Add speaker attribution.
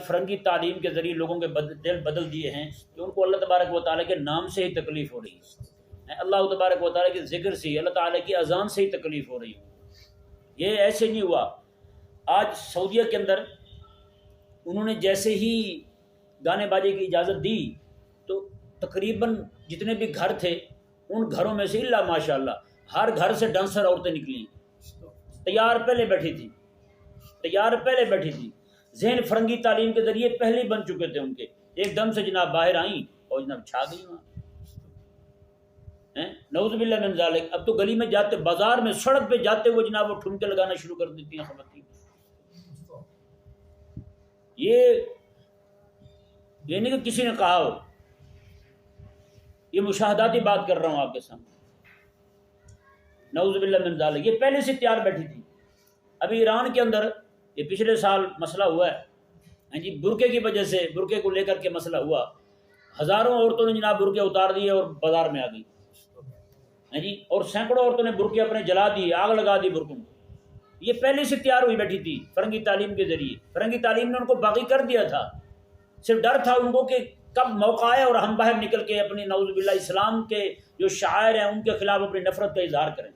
Speaker 1: فرنگی تعلیم کے ذریعے لوگوں کے دل بدل دیے ہیں کہ ان کو اللہ تبارک و تعالیٰ کے نام سے ہی تکلیف ہو رہی ہے، اللہ تبارک و تعالیٰ کے ذکر سے ہی، اللہ تعالیٰ کی اذان سے ہی تکلیف ہو رہی ہے۔ یہ ایسے نہیں ہوا۔ آج سعودیہ کے اندر انہوں نے جیسے ہی گانے باجے کی اجازت دی تو تقریباً جتنے بھی گھر تھے ان گھروں میں سے اللہ ماشاء اللہ ہر گھر سے ڈانسر عورتیں نکلیں، تیار پہلے بیٹھی تھی، ذہن فرنگی تعلیم کے ذریعے پہلے بن چکے تھے ان کے، ایک دم سے جناب باہر آئیں اور جناب چھا گئی وہاں۔ نعوذ باللہ من ذالک۔ اب تو گلی میں جاتے، بازار میں، سڑک پہ جاتے ہوئے جناب وہ ٹھمکے لگانا شروع کر دیتی ہیں خواتین۔ یہ نہیں کہ کسی نے کہا ہو، یہ مشاہداتی بات کر رہا ہوں آپ کے سامنے۔ نعوذ باللہ من ذالک، یہ پہلے سے تیار بیٹھی تھی۔ ابھی ایران کے اندر یہ پچھلے سال مسئلہ ہوا ہے جی، برقعے کی وجہ سے، برقعے کو لے کر کے مسئلہ ہوا، ہزاروں عورتوں نے جناب برقعے اتار دیے اور بازار میں آ گئی جی، اور سینکڑوں عورتوں نے برقعے اپنے جلا دیے، آگ لگا دی برقعوں کو۔ یہ پہلے سے تیار ہوئی بیٹھی تھی فرنگی تعلیم کے ذریعے۔ فرنگی تعلیم نے ان کو باغی کر دیا تھا، صرف ڈر تھا ان کو کہ کب موقع آئے اور ہم باہر نکل کے اپنی نعوذ باللہ اسلام کے جو شاعر ہیں ان کے خلاف اپنی نفرت کا اظہار کریں۔